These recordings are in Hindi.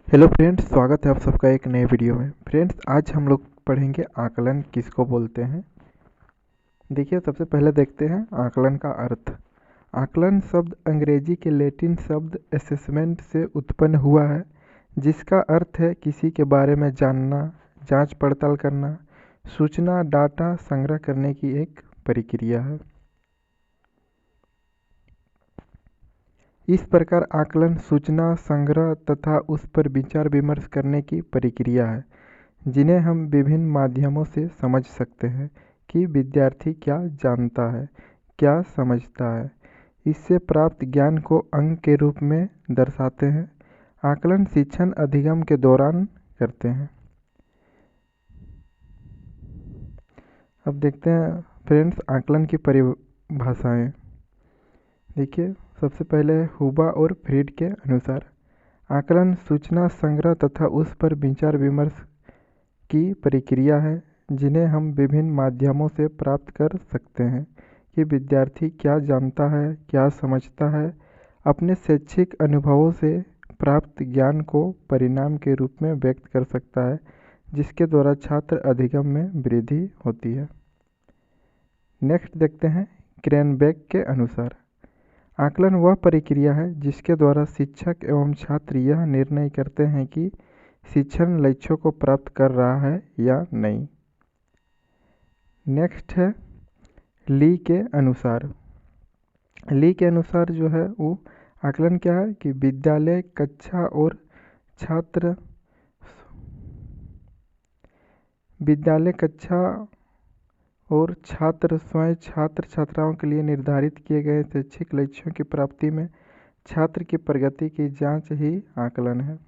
हेलो फ्रेंड्स, स्वागत है आप सबका एक नए वीडियो में। फ्रेंड्स, आज हम लोग पढ़ेंगे आकलन किसको बोलते हैं। देखिए, सबसे पहले देखते हैं आकलन का अर्थ। आकलन शब्द अंग्रेजी के लैटिन शब्द असेसमेंट से उत्पन्न हुआ है, जिसका अर्थ है किसी के बारे में जानना, जांच पड़ताल करना, सूचना डाटा संग्रह करने की एक प्रक्रिया है। इस प्रकार आकलन सूचना संग्रह तथा उस पर विचार विमर्श करने की प्रक्रिया है, जिन्हें हम विभिन्न माध्यमों से समझ सकते हैं कि विद्यार्थी क्या जानता है, क्या समझता है। इससे प्राप्त ज्ञान को अंक के रूप में दर्शाते हैं। आकलन शिक्षण अधिगम के दौरान करते हैं। अब देखते हैं फ्रेंड्स आकलन की परिभाषाएं। देखिए, सबसे पहले हुबा और फ्रीड के अनुसार आकलन सूचना संग्रह तथा उस पर विचार विमर्श की प्रक्रिया है, जिन्हें हम विभिन्न माध्यमों से प्राप्त कर सकते हैं कि विद्यार्थी क्या जानता है, क्या समझता है। अपने शैक्षिक अनुभवों से प्राप्त ज्ञान को परिणाम के रूप में व्यक्त कर सकता है, जिसके द्वारा छात्र अधिगम में वृद्धि होती है। नेक्स्ट देखते हैं क्रेनबेक के अनुसार आकलन वह प्रक्रिया है जिसके द्वारा शिक्षक एवं छात्र यह निर्णय करते हैं कि शिक्षण लक्ष्यों को प्राप्त कर रहा है या नहीं। नेक्स्ट है ली के अनुसार। ली के अनुसार जो है वो आकलन क्या है कि विद्यालय कक्षा और छात्र स्वयं छात्र छात्राओं के लिए निर्धारित किए गए शैक्षिक लक्ष्यों की प्राप्ति में छात्र की प्रगति की जांच ही आकलन है।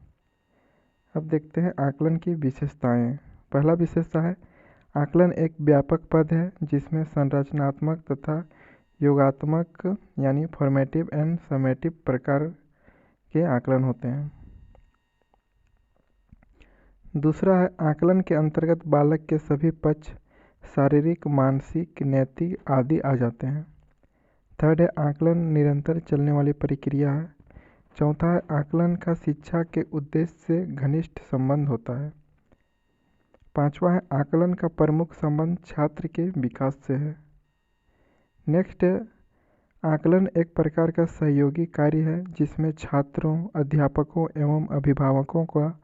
अब देखते हैं आकलन की विशेषताएं। पहला विशेषता है आकलन एक व्यापक पद है जिसमें संरचनात्मक तथा योगात्मक यानी फॉर्मेटिव एंड समेटिव प्रकार के आकलन होते हैं। दूसरा है आकलन के अंतर्गत बालक के सभी पक्ष शारीरिक, मानसिक, नैतिक आदि आ जाते हैं। थर्ड है आकलन निरंतर चलने वाली प्रक्रिया है। चौथा है आकलन का शिक्षा के उद्देश्य से घनिष्ठ संबंध होता है। पांचवा है आकलन का प्रमुख संबंध छात्र के विकास से है। नेक्स्ट है आकलन एक प्रकार का सहयोगी कार्य है जिसमें छात्रों, अध्यापकों एवं अभिभावकों का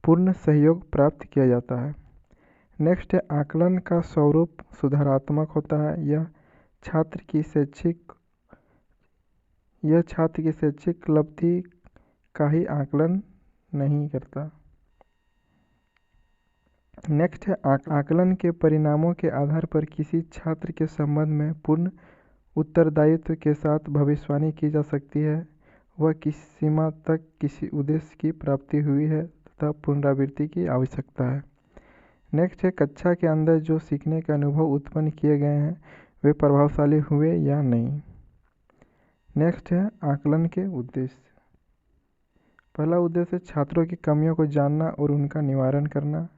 पूर्ण सहयोग प्राप्त किया जाता है। नेक्स्ट है आकलन का स्वरूप सुधारात्मक होता है। यह छात्र की शैक्षिक उपलब्धि का ही आकलन नहीं करता। नेक्स्ट है आकलन के परिणामों के आधार पर किसी छात्र के संबंध में पूर्ण उत्तरदायित्व के साथ भविष्यवाणी की जा सकती है। वह किस सीमा तक किसी उद्देश्य की प्राप्ति हुई है तथा पुनरावृत्ति की आवश्यकता है। नेक्स्ट है कक्षा के अंदर जो सीखने के अनुभव उत्पन्न किए गए हैं वे प्रभावशाली हुए या नहीं। नेक्स्ट है आकलन के उद्देश्य। पहला उद्देश्य छात्रों की कमियों को जानना और उनका निवारण करना।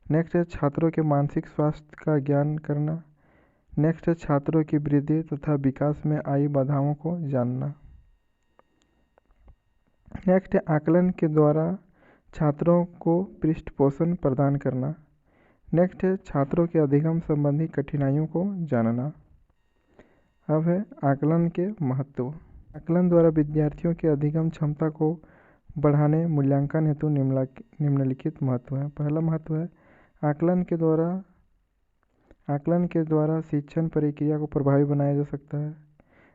नेक्स्ट है छात्रों के मानसिक स्वास्थ्य का ज्ञान करना। नेक्स्ट है छात्रों की वृद्धि तथा विकास में आई बाधाओं को जानना। नेक्स्ट है आकलन के द्वारा छात्रों को पृष्ठपोषण प्रदान करना। नेक्स्ट है छात्रों के अधिगम संबंधी कठिनाइयों को जानना। अब है आकलन के महत्व। आकलन द्वारा विद्यार्थियों के अधिगम क्षमता को बढ़ाने मूल्यांकन हेतु निम्नलिखित महत्व है। पहला महत्व है आकलन के द्वारा शिक्षण प्रक्रिया को प्रभावी बनाया जा सकता है।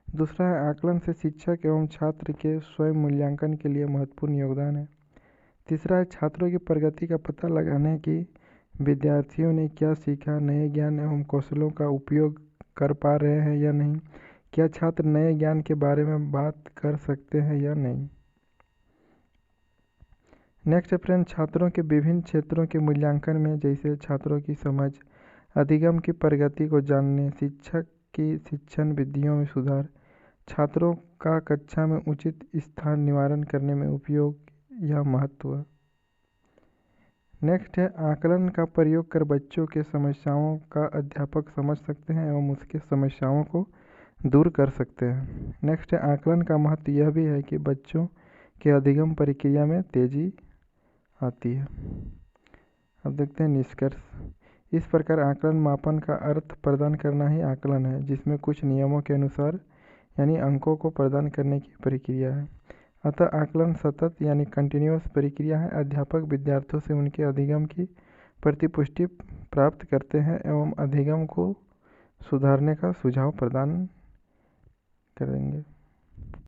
दूसरा है आकलन से शिक्षक एवं छात्र के स्वयं मूल्यांकन के लिए महत्वपूर्ण योगदान है। तीसरा है छात्रों की प्रगति का पता लगाने की विद्यार्थियों ने क्या सीखा, नए ज्ञान एवं कौशलों का उपयोग कर पा रहे हैं या नहीं, क्या छात्र नए ज्ञान के बारे में बात कर सकते हैं या नहीं। नेक्स्ट फ्रेंड छात्रों के विभिन्न क्षेत्रों के मूल्यांकन में जैसे छात्रों की समझ, अधिगम की प्रगति को जानने, शिक्षक की शिक्षण विधियों में सुधार, छात्रों का कक्षा में उचित स्थान निवारण करने में उपयोग या महत्व। नेक्स्ट है आकलन का प्रयोग कर बच्चों के समस्याओं का अध्यापक समझ सकते हैं एवं उसके समस्याओं को दूर कर सकते हैं। नेक्स्ट है आकलन का महत्व यह भी है कि बच्चों के अधिगम प्रक्रिया में तेजी आती है। अब देखते हैं निष्कर्ष। इस प्रकार आकलन मापन का अर्थ प्रदान करना ही आकलन है, जिसमें कुछ नियमों के अनुसार यानी अंकों को प्रदान करने की प्रक्रिया है। अतः आकलन सतत यानी कंटिन्यूअस प्रक्रिया है। अध्यापक विद्यार्थियों से उनके अधिगम की प्रतिपुष्टि प्राप्त करते हैं एवं अधिगम को सुधारने का सुझाव प्रदान करेंगे।